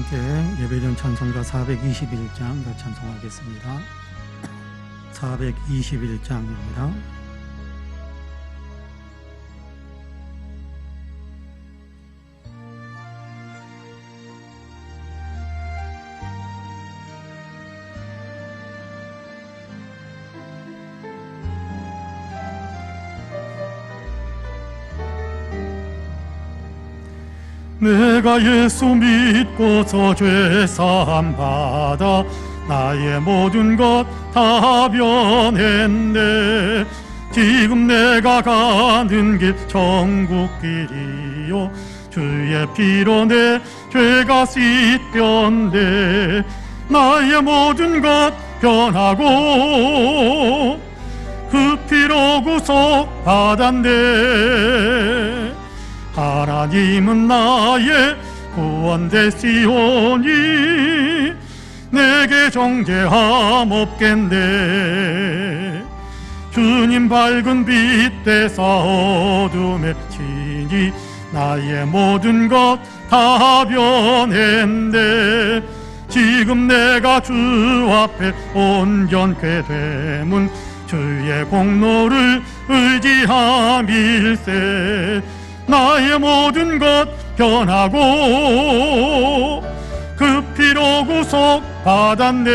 함께 예배드리는 찬송가 421장 찬송하겠습니다. 421장입니다. 내가 예수 믿고서 죄사함 받아 나의 모든 것 다 변했네. 지금 내가 가는 길 천국길이요, 주의 피로 내 죄가 씻겼네. 나의 모든 것 변하고 그 피로 구속 받았네. 하나님은 나의 구원 되시오니 내게 정죄함 없겠네. 주님 밝은 빛 되사 어둠에 치니 나의 모든 것 다 변했네. 지금 내가 주 앞에 온전케 되문 주의 공로를 의지함일세. 나의 모든 것 변하고 그 피로 구속 받았네.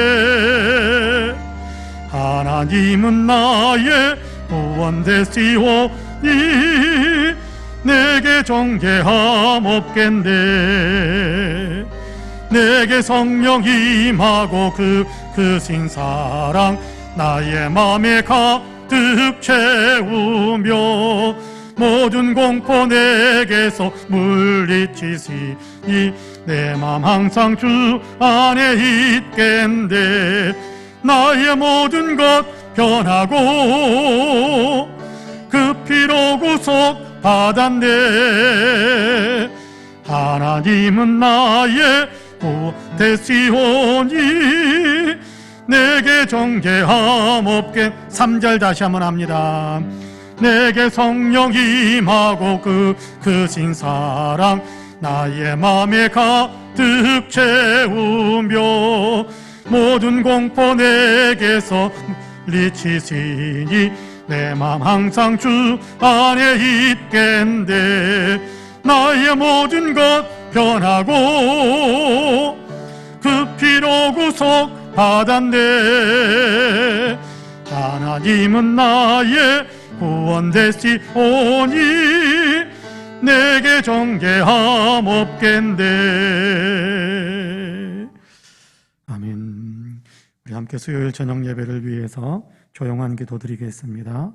하나님은 나의 구원 되시오니 내게 정죄함 없겠네. 내게 성령 임하고 그 신사랑 나의 맘에 가득 채우며 모든 공포 내게서 물리치시니 내 맘 항상 주 안에 있겠네. 나의 모든 것 변하고 그 피로 구속 받았네. 하나님은 나의 구원 되시오니 내게 정죄함 없겠. 3절 다시 한번 합니다. 내게 성령 임하고 그 신사랑 나의 맘에 가득 채우며 모든 공포 내게서 물리치시니 내 맘 항상 주 안에 있겠네. 나의 모든 것 변하고 그 피로 구속 받았네. 하나님은 나의 구원 되시오니 내게 정죄함 없겠네. 아멘. 우리 함께 수요일 저녁 예배를 위해서 조용한 기도 드리겠습니다.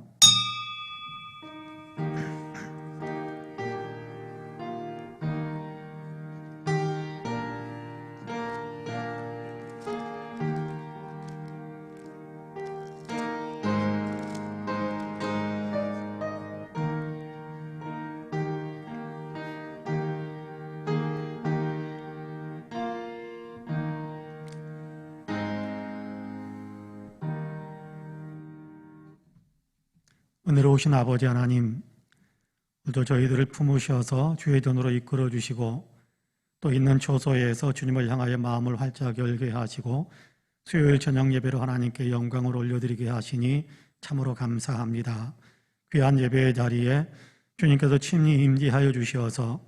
은혜로우신 아버지 하나님, 오늘도 저희들을 품으셔서 주의 전으로 이끌어 주시고 또 있는 처소에서 주님을 향하여 마음을 활짝 열게 하시고 수요일 저녁 예배로 하나님께 영광을 올려드리게 하시니 참으로 감사합니다. 귀한 예배의 자리에 주님께서 친히 임재하여 주셔서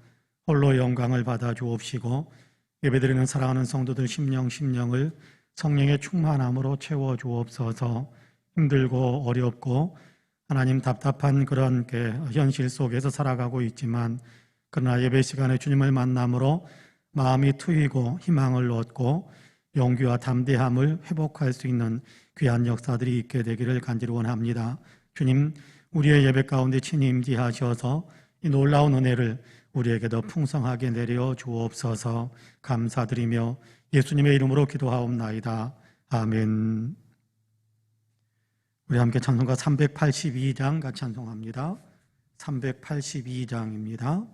홀로 영광을 받아 주옵시고 예배드리는 사랑하는 성도들 심령을 성령의 충만함으로 채워 주옵소서. 힘들고 어렵고 하나님 답답한 그런 현실 속에서 살아가고 있지만 그러나 예배 시간에 주님을 만남으로 마음이 트이고 희망을 얻고 용기와 담대함을 회복할 수 있는 귀한 역사들이 있게 되기를 간절히 원합니다. 주님, 우리의 예배 가운데 친히 임재하셔서 이 놀라운 은혜를 우리에게 더 풍성하게 내려 주옵소서. 감사드리며 예수님의 이름으로 기도하옵나이다. 아멘. 우리 함께 찬송가 382장 같이 찬송합니다. 382장입니다.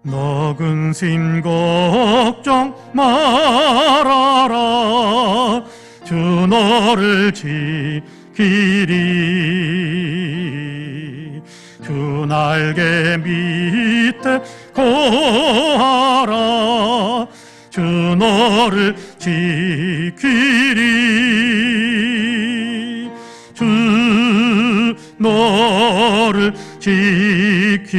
너 근심 걱정 말아라. 주 너 너를 지키리. 주 날개 밑에 거하라. 주 너를 지키리. 주 너를 지키리.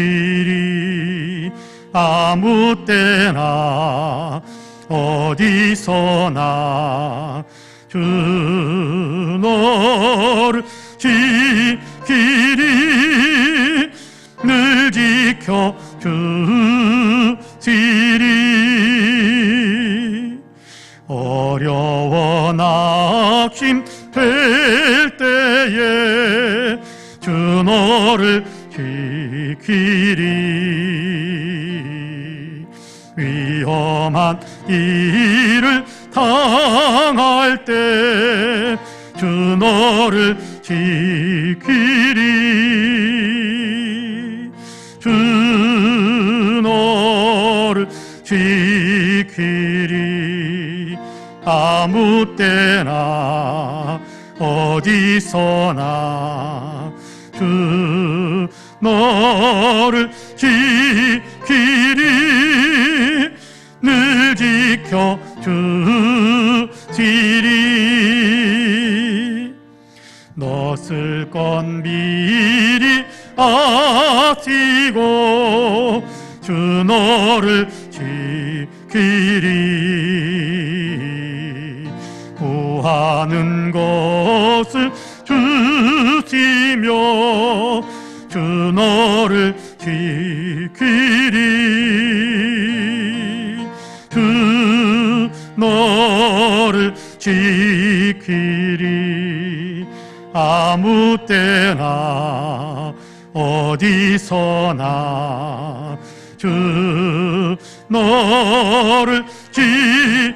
아무 때나 어디서나 주 너를 지키리. 늘 지켜주시리. 어려워 낙심될 때에 주 너를 지키리. 위험한 일을 당할 때 주 너를 지키리. 주 너를 지키리. 아무 때나 어디서나 주 너를 지키리. 늘 지켜주시리. 너 쓸 건 미리 아시고 주 너를 지키리. 구하는 것을 주시며 주 너를 지키리. 주 너를 지키리. 아무 때나 어디서나 주 너를 지키리.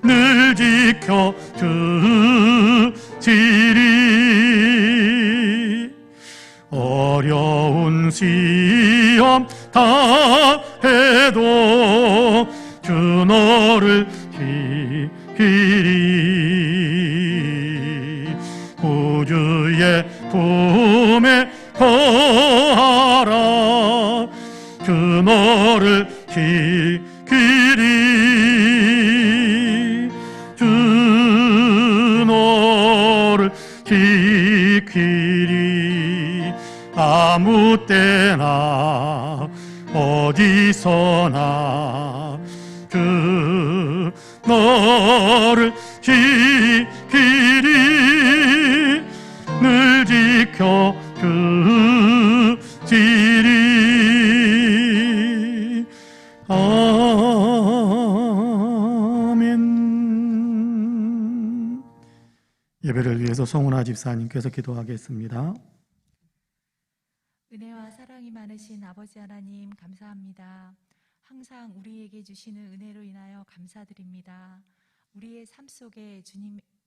늘 지켜주시리. 어려운 시험 당해도 주 너를 지키리. 구주의 품에 거하라. 주 너를 지키리. 주 너를 지키리. 아무 때나 어디서나 주 너를 지키리. 늘 지켜주시리. 아멘. 예배를 위해서 송은아 집사님께서 기도하겠습니다. 은혜와 사랑이 많으신 아버지 하나님 감사합니다. 항상 우리에게 주시는 은혜로 인하여 감사드립니다. 우리의 삶 속에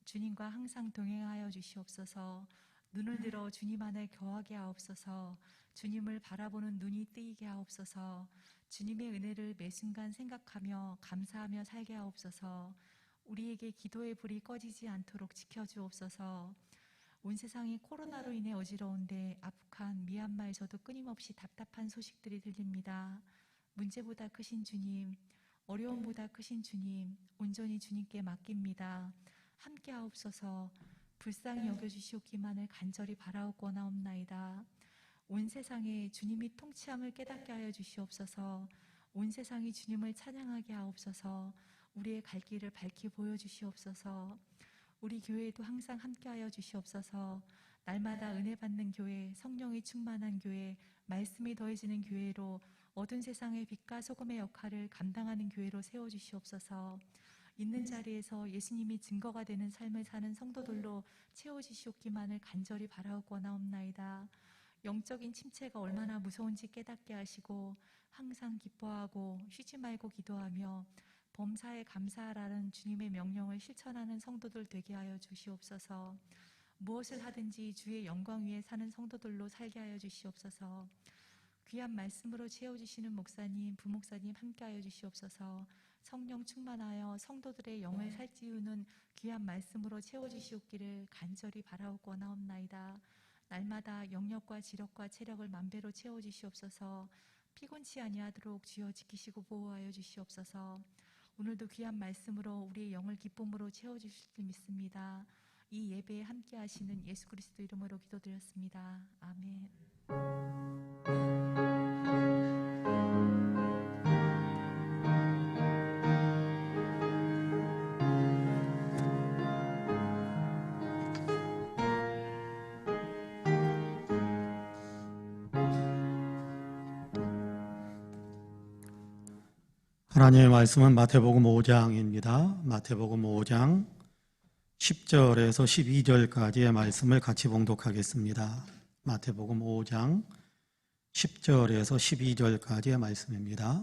주님과 항상 동행하여 주시옵소서. 눈을 들어 주님 안에 거하게 하옵소서. 주님을 바라보는 눈이 뜨이게 하옵소서. 주님의 은혜를 매 순간 생각하며 감사하며 살게 하옵소서. 우리에게 기도의 불이 꺼지지 않도록 지켜주옵소서. 온 세상이 코로나로 인해 어지러운데 아프간 미얀마에서도 끊임없이 답답한 소식들이 들립니다. 문제보다 크신 주님, 어려움보다 크신 주님, 온전히 주님께 맡깁니다. 함께 하옵소서. 불쌍히 여겨주시옵기만을 간절히 바라옵고나옵나이다. 온 세상에 주님이 통치함을 깨닫게 하여 주시옵소서. 온 세상이 주님을 찬양하게 하옵소서. 우리의 갈 길을 밝히 보여주시옵소서. 우리 교회에도 항상 함께하여 주시옵소서. 날마다 은혜 받는 교회, 성령이 충만한 교회, 말씀이 더해지는 교회로 어두운 세상의 빛과 소금의 역할을 감당하는 교회로 세워주시옵소서. 있는 자리에서 예수님이 증거가 되는 삶을 사는 성도들로 채워주시옵기만을 간절히 바라옵고나옵나이다. 영적인 침체가 얼마나 무서운지 깨닫게 하시고 항상 기뻐하고 쉬지 말고 기도하며 범사에 감사하라는 주님의 명령을 실천하는 성도들 되게 하여 주시옵소서. 무엇을 하든지 주의 영광 위에 사는 성도들로 살게 하여 주시옵소서. 귀한 말씀으로 채워주시는 목사님, 부목사님 함께 하여 주시옵소서. 성령 충만하여 성도들의 영을 살찌우는 귀한 말씀으로 채워주시옵기를 간절히 바라옵고 원하옵나이다. 날마다 영력과 지력과 체력을 만배로 채워주시옵소서. 피곤치 아니하도록 주여 지키시고 보호하여 주시옵소서. 오늘도 귀한 말씀으로 우리의 영을 기쁨으로 채워주실 줄 믿습니다. 이 예배에 함께 하시는 예수 그리스도 이름으로 기도드렸습니다. 아멘. 하나님의 말씀은 마태복음 5장입니다. 마태복음 5장 10절에서 12절까지의 말씀을 같이 봉독하겠습니다. 마태복음 5장 10절에서 12절까지의 말씀입니다.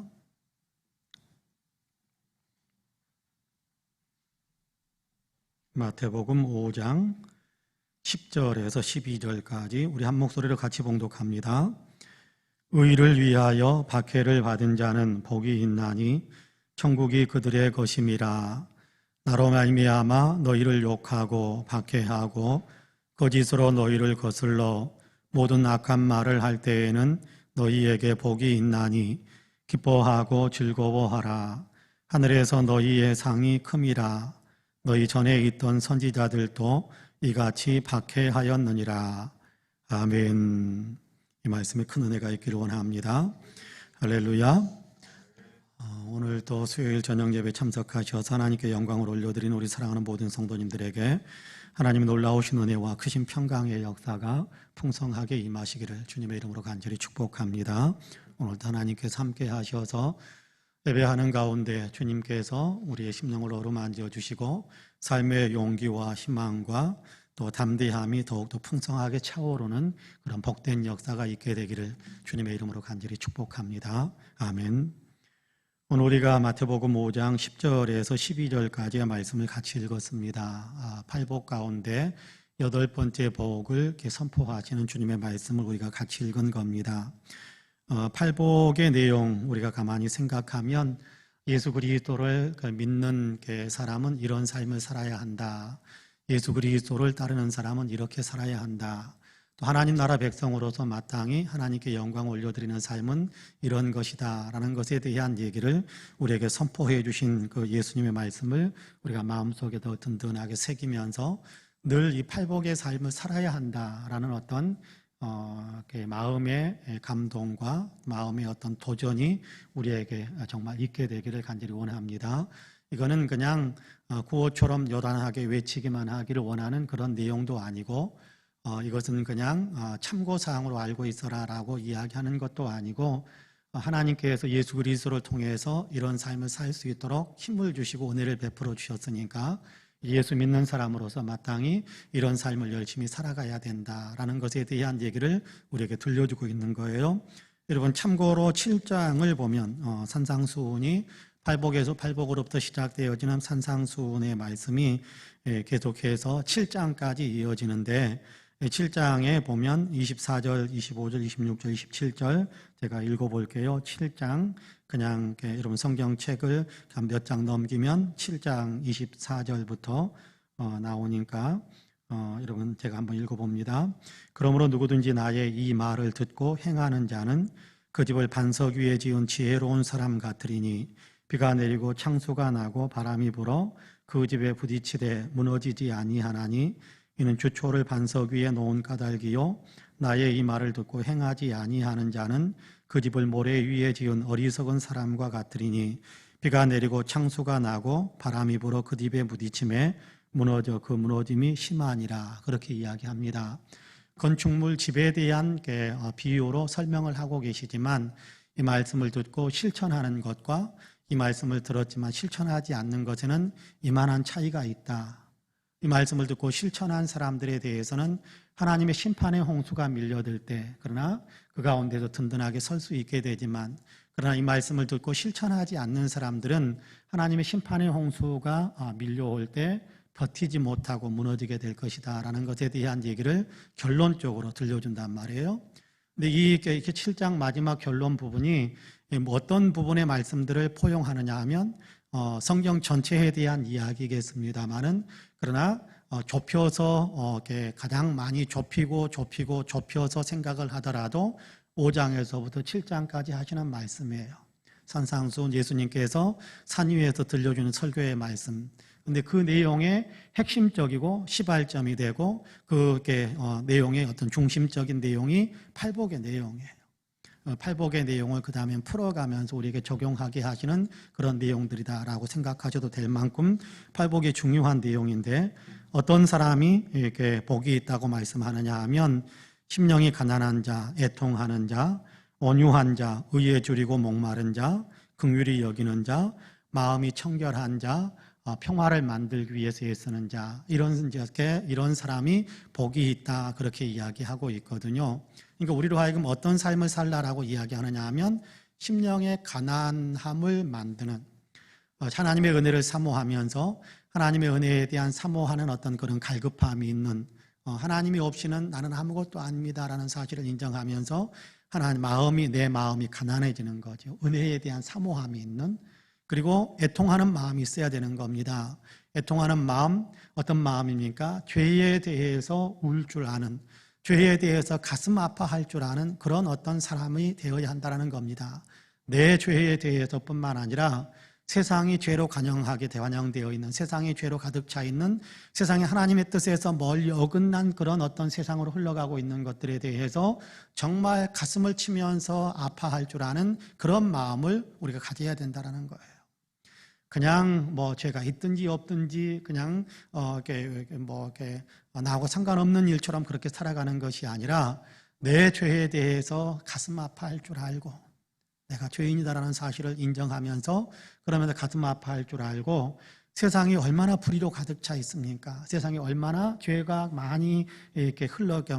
마태복음 5장 10절에서 12절까지 우리 한 목소리로 같이 봉독합니다. 의를 위하여 박해를 받은 자는 복이 있나니 천국이 그들의 것임이라. 나로 말미암아 너희를 욕하고 박해하고 거짓으로 너희를 거슬러 모든 악한 말을 할 때에는 너희에게 복이 있나니 기뻐하고 즐거워하라. 하늘에서 너희의 상이 큼이라. 너희 전에 있던 선지자들도 이같이 박해하였느니라. 아멘. 이 말씀에 큰 은혜가 있기를 원합니다. 할렐루야. 오늘 또 수요일 저녁 예배 참석하셔서 하나님께 영광을 올려드린 우리 사랑하는 모든 성도님들에게 하나님의 놀라우신 은혜와 크신 평강의 역사가 풍성하게 임하시기를 주님의 이름으로 간절히 축복합니다. 오늘도 하나님께서 함께 하셔서 예배하는 가운데 주님께서 우리의 심령을 어루만져 주시고 삶의 용기와 희망과 또 담대함이 더욱더 풍성하게 차오르는 그런 복된 역사가 있게 되기를 주님의 이름으로 간절히 축복합니다. 아멘. 오늘 우리가 마태복음 5장 10절에서 12절까지의 말씀을 같이 읽었습니다. 팔복 가운데 8번째 복을 이렇게 선포하시는 주님의 말씀을 우리가 같이 읽은 겁니다. 팔복의 내용 우리가 가만히 생각하면 예수 그리스도를 믿는 사람은 이런 삶을 살아야 한다. 예수 그리스도를 따르는 사람은 이렇게 살아야 한다. 또 하나님 나라 백성으로서 마땅히 하나님께 영광 올려드리는 삶은 이런 것이다 라는 것에 대한 얘기를 우리에게 선포해 주신 그 예수님의 말씀을 우리가 마음속에 더 든든하게 새기면서 늘 이 팔복의 삶을 살아야 한다라는 어떤 마음의 감동과 마음의 어떤 도전이 우리에게 정말 있게 되기를 간절히 원합니다. 이거는 그냥 구호처럼 요란하게 외치기만 하기를 원하는 그런 내용도 아니고 이것은 그냥 참고사항으로 알고 있어라라고 이야기하는 것도 아니고 하나님께서 예수 그리스도를 통해서 이런 삶을 살 수 있도록 힘을 주시고 은혜를 베풀어 주셨으니까 예수 믿는 사람으로서 마땅히 이런 삶을 열심히 살아가야 된다라는 것에 대한 얘기를 우리에게 들려주고 있는 거예요. 여러분 참고로 7장을 보면 산상수훈이 팔복에서 팔복으로부터 시작되어지는 산상수훈의 말씀이 계속해서 7장까지 이어지는데 7장에 보면 24절, 25절, 26절, 27절 제가 읽어볼게요. 7장 그냥 여러분 성경책을 몇 장 넘기면 7장 24절부터 나오니까 여러분 제가 한번 읽어봅니다. 그러므로 누구든지 나의 이 말을 듣고 행하는 자는 그 집을 반석 위에 지은 지혜로운 사람 같으리니 비가 내리고 창수가 나고 바람이 불어 그 집에 부딪히되 무너지지 아니하나니 이는 주초를 반석 위에 놓은 까닭이요 나의 이 말을 듣고 행하지 아니하는 자는 그 집을 모래 위에 지은 어리석은 사람과 같으리니 비가 내리고 창수가 나고 바람이 불어 그 집에 부딪힘에 무너져 그 무너짐이 심하니라. 그렇게 이야기합니다. 건축물 집에 대한 비유로 설명을 하고 계시지만 이 말씀을 듣고 실천하는 것과 이 말씀을 들었지만 실천하지 않는 것에는 이만한 차이가 있다. 이 말씀을 듣고 실천한 사람들에 대해서는 하나님의 심판의 홍수가 밀려들 때 그러나 그 가운데도 든든하게 설 수 있게 되지만 그러나 이 말씀을 듣고 실천하지 않는 사람들은 하나님의 심판의 홍수가 밀려올 때 버티지 못하고 무너지게 될 것이다 라는 것에 대한 얘기를 결론적으로 들려준단 말이에요. 근데 이렇게 7장 마지막 결론 부분이 어떤 부분의 말씀들을 포용하느냐 하면 성경 전체에 대한 이야기겠습니다만은 그러나 좁혀서 이렇게 가장 많이 좁혀서 생각을 하더라도 5장에서부터 7장까지 하시는 말씀이에요. 산상수훈 예수님께서 산 위에서 들려주는 설교의 말씀. 근데 그 내용의 핵심적이고 시발점이 되고 그게 내용의 어떤 중심적인 내용이 팔복의 내용이에요. 팔복의 내용을 그 다음에 풀어가면서 우리에게 적용하게 하시는 그런 내용들이다라고 생각하셔도 될 만큼 팔복이 중요한 내용인데 어떤 사람이 이렇게 복이 있다고 말씀하느냐 하면 심령이 가난한 자, 애통하는 자, 온유한 자, 의에 줄이고 목마른 자, 긍휼히 여기는 자, 마음이 청결한 자, 평화를 만들기 위해서 애쓰는 자, 이런 사람이 복이 있다 그렇게 이야기하고 있거든요. 그러니까 우리로 하여금 어떤 삶을 살라라고 이야기하느냐 하면 심령의 가난함을 만드는 하나님의 은혜를 사모하면서 하나님의 은혜에 대한 사모하는 어떤 그런 갈급함이 있는 하나님이 없이는 나는 아무것도 아닙니다라는 사실을 인정하면서 내 마음이 가난해지는 거죠. 은혜에 대한 사모함이 있는 그리고 애통하는 마음이 있어야 되는 겁니다. 애통하는 마음 어떤 마음입니까? 죄에 대해서 울 줄 아는 죄에 대해서 가슴 아파할 줄 아는 그런 어떤 사람이 되어야 한다는 겁니다. 내 죄에 대해서뿐만 아니라 세상이 죄로 관영되어 있는 세상이 죄로 가득 차 있는 세상이 하나님의 뜻에서 멀리 어긋난 그런 어떤 세상으로 흘러가고 있는 것들에 대해서 정말 가슴을 치면서 아파할 줄 아는 그런 마음을 우리가 가져야 된다는 거예요. 그냥 죄가 있든지 없든지 그냥 이렇게 나하고 상관없는 일처럼 그렇게 살아가는 것이 아니라 내 죄에 대해서 가슴 아파할 줄 알고 내가 죄인이다라는 사실을 인정하면서 그러면서 가슴 아파할 줄 알고 세상이 얼마나 불의로 가득 차 있습니까? 세상이 얼마나 죄가 많이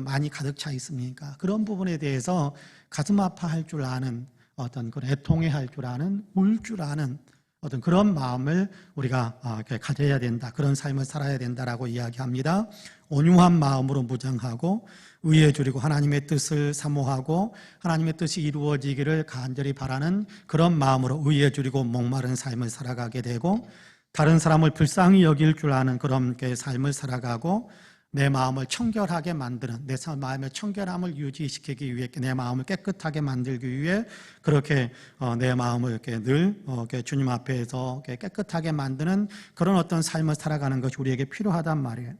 많이 가득 차 있습니까? 그런 부분에 대해서 가슴 아파할 줄 아는 어떤 그런 애통해할 줄 아는 울 줄 아는 어떤 그런 마음을 우리가 가져야 된다. 그런 삶을 살아야 된다라고 이야기합니다. 온유한 마음으로 무장하고 의에 줄이고 하나님의 뜻을 사모하고 하나님의 뜻이 이루어지기를 간절히 바라는 그런 마음으로 의에 줄이고 목마른 삶을 살아가게 되고 다른 사람을 불쌍히 여길 줄 아는 그런 삶을 살아가고 내 마음을 청결하게 만드는 내 마음의 청결함을 유지시키기 위해 내 마음을 깨끗하게 만들기 위해 그렇게 내 마음을 이렇게 늘 주님 앞에서 깨끗하게 만드는 그런 어떤 삶을 살아가는 것이 우리에게 필요하단 말이에요.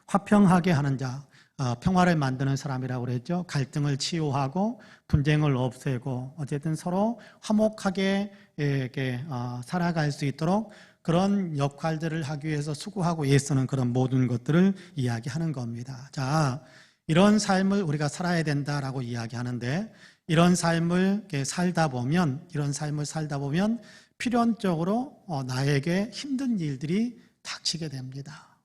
화평하게 하는 자, 평화를 만드는 사람이라고 그랬죠. 갈등을 치유하고 분쟁을 없애고 어쨌든 서로 화목하게 이렇게 살아갈 수 있도록 그런 역할들을 하기 위해서 수고하고 애쓰는 그런 모든 것들을 이야기하는 겁니다. 자, 이런 삶을 우리가 살아야 된다라고 이야기하는데 이런 삶을 살다 보면 필연적으로 나에게 힘든 일들이 닥치게 됩니다.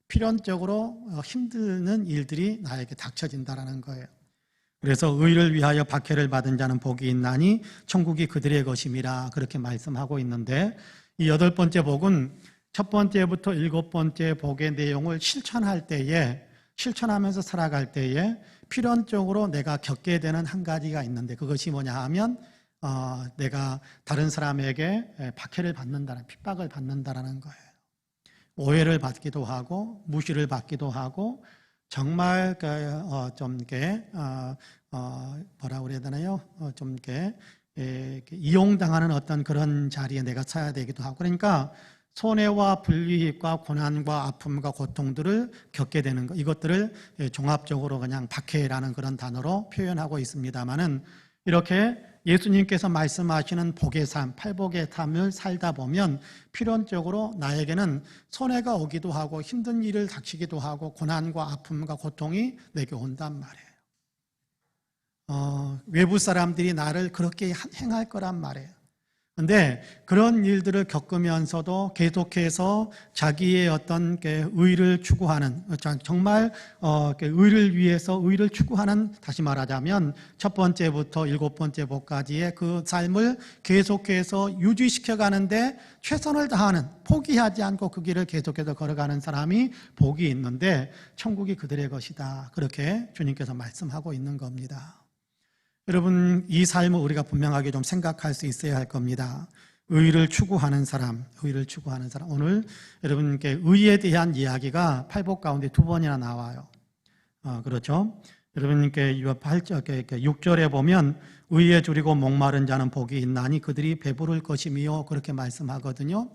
필연적으로 힘드는 일들이 나에게 닥쳐진다라는 거예요. 그래서 의를 위하여 박해를 받은 자는 복이 있나니 천국이 그들의 것임이라 그렇게 말씀하고 있는데 이 8번째 복은 첫 번째부터 7번째 복의 내용을 실천하면서 살아갈 때에 필연적으로 내가 겪게 되는 한 가지가 있는데 그것이 뭐냐 하면 내가 다른 사람에게 박해를 받는다는 핍박을 받는다라는 거예요. 오해를 받기도 하고 무시를 받기도 하고 정말 좀 이렇게 뭐라 그래야 되나요? 좀 이렇게 이용당하는 어떤 그런 자리에 내가 서야 되기도 하고 그러니까 손해와 불이익과 고난과 아픔과 고통들을 겪게 되는 것 이것들을 종합적으로 그냥 박해라는 그런 단어로 표현하고 있습니다만은 이렇게 예수님께서 말씀하시는 복의 삶, 팔복의 삶을 살다 보면 필연적으로 나에게는 손해가 오기도 하고 힘든 일을 닥치기도 하고 고난과 아픔과 고통이 내게 온단 말이에요. 외부 사람들이 나를 그렇게 행할 거란 말이에요. 그런데 그런 일들을 겪으면서도 계속해서 자기의 어떤 의를 추구하는 정말 의를 위해서 의를 추구하는 다시 말하자면 첫 번째부터 7번째 복까지의 그 삶을 계속해서 유지시켜 가는데 최선을 다하는 포기하지 않고 그 길을 계속해서 걸어가는 사람이 복이 있는데 천국이 그들의 것이다. 그렇게 주님께서 말씀하고 있는 겁니다. 여러분 이 삶을 우리가 분명하게 좀 생각할 수 있어야 할 겁니다. 의를 추구하는 사람, 의를 추구하는 사람. 오늘 여러분께 의에 대한 이야기가 팔복 가운데 2번이나 나와요. 그렇죠? 여러분께 6절에 보면 의에 줄이고 목마른 자는 복이 있나니 그들이 배부를 것이며 그렇게 말씀하거든요.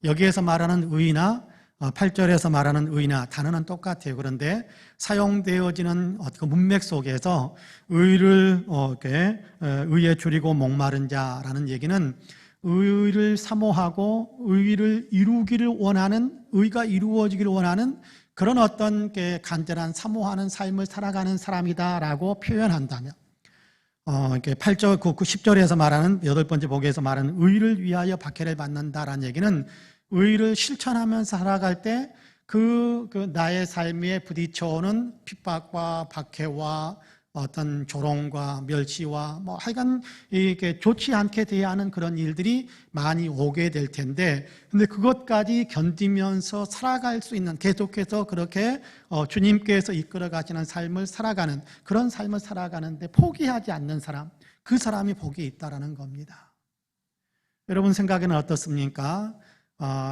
여기에서 말하는 의나 8절에서 말하는 의나 단어는 똑같아요. 그런데 사용되어지는 그 문맥 속에서 의를 의에 줄이고 목마른 자라는 얘기는 의를 사모하고 의를 이루기를 원하는, 의가 이루어지기를 원하는 그런 어떤 간절한 사모하는 삶을 살아가는 사람이다라고 표현한다면, 8절, 10절에서 말하는 8번째 복에서 말하는 의를 위하여 박해를 받는다라는 얘기는 의를 실천하면서 살아갈 때 그 나의 삶에 부딪혀오는 핍박과 박해와 어떤 조롱과 멸시와 하여간 이렇게 좋지 않게 대하는 그런 일들이 많이 오게 될 텐데, 근데 그것까지 견디면서 살아갈 수 있는, 계속해서 그렇게 주님께서 이끌어 가시는 삶을 살아가는, 그런 삶을 살아가는데 포기하지 않는 사람, 그 사람이 복이 있다라는 겁니다. 여러분 생각에는 어떻습니까?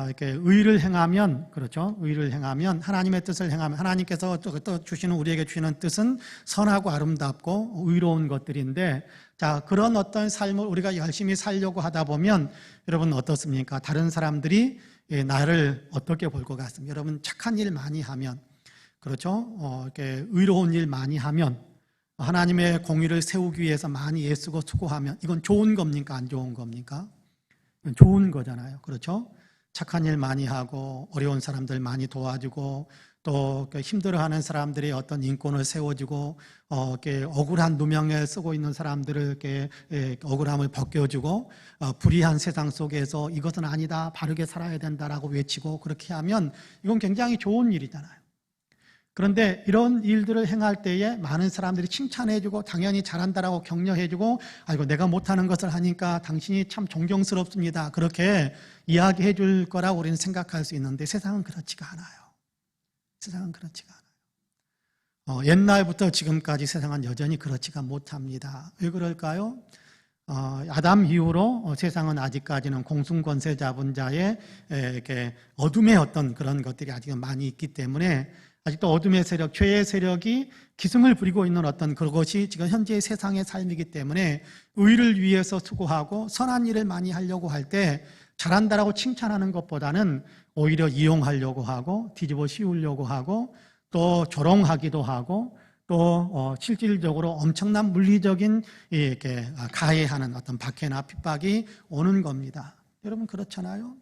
이렇게 의를 행하면, 그렇죠? 의를 행하면, 하나님의 뜻을 행하면, 하나님께서 또 주시는, 우리에게 주시는 뜻은 선하고 아름답고 의로운 것들인데, 자, 그런 어떤 삶을 우리가 열심히 살려고 하다 보면, 여러분 어떻습니까? 다른 사람들이 나를 어떻게 볼 것 같습니까? 여러분 착한 일 많이 하면, 그렇죠? 이렇게 의로운 일 많이 하면, 하나님의 공의를 세우기 위해서 많이 애쓰고 수고하면, 이건 좋은 겁니까? 안 좋은 겁니까? 이건 좋은 거잖아요. 그렇죠? 착한 일 많이 하고 어려운 사람들 많이 도와주고 또 힘들어하는 사람들의 어떤 인권을 세워주고 억울한 누명을 쓰고 있는 사람들을 이렇게 억울함을 벗겨주고 불의한 세상 속에서 이것은 아니다, 바르게 살아야 된다라고 외치고 그렇게 하면 이건 굉장히 좋은 일이잖아요. 그런데 이런 일들을 행할 때에 많은 사람들이 칭찬해주고 당연히 잘한다라고 격려해주고, 아이고 내가 못하는 것을 하니까 당신이 참 존경스럽습니다, 그렇게 이야기해 줄 거라고 우리는 생각할 수 있는데 세상은 그렇지가 않아요. 세상은 그렇지가 않아요. 옛날부터 지금까지 세상은 여전히 그렇지가 못합니다. 왜 그럴까요? 아담 이후로 세상은 아직까지는 공승권세 잡은 자의 이렇게 어둠의 어떤 그런 것들이 아직 많이 있기 때문에, 아직도 어둠의 세력, 죄의 세력이 기승을 부리고 있는 어떤 그것이 지금 현재의 세상의 삶이기 때문에 의를 위해서 수고하고 선한 일을 많이 하려고 할 때 잘한다라고 칭찬하는 것보다는 오히려 이용하려고 하고 뒤집어 씌우려고 하고 또 조롱하기도 하고 또 실질적으로 엄청난 물리적인 이렇게 가해하는 어떤 박해나 핍박이 오는 겁니다. 여러분 그렇잖아요.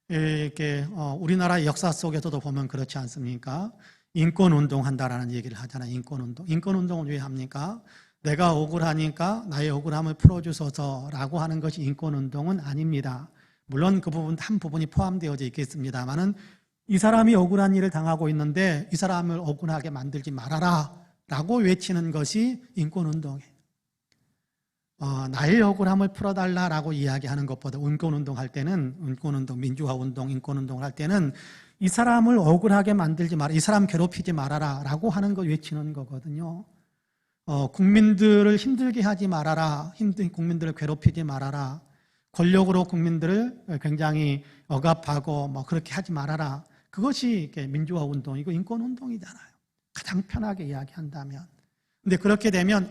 이렇게 우리나라 역사 속에서도 보면 그렇지 않습니까? 인권운동 한다라는 얘기를 하잖아요. 인권운동. 인권운동은 왜 합니까? 내가 억울하니까 나의 억울함을 풀어주소서라고 하는 것이 인권운동은 아닙니다. 물론 그 부분 한 부분이 포함되어져 있겠습니다만은 이 사람이 억울한 일을 당하고 있는데 이 사람을 억울하게 만들지 말아라 라고 외치는 것이 인권운동이에요. 나의 억울함을 풀어달라라고 이야기하는 것보다 인권운동 할 때는, 인권운동, 민주화운동, 인권운동을 할 때는 이 사람을 억울하게 만들지 마라, 이 사람 괴롭히지 말아라 라고 하는 거 외치는 거거든요. 국민들을 힘들게 하지 말아라, 힘든 국민들을 괴롭히지 말아라, 권력으로 국민들을 굉장히 억압하고 그렇게 하지 말아라, 그것이 민주화운동이고 인권운동이잖아요. 가장 편하게 이야기한다면. 근데 그렇게 되면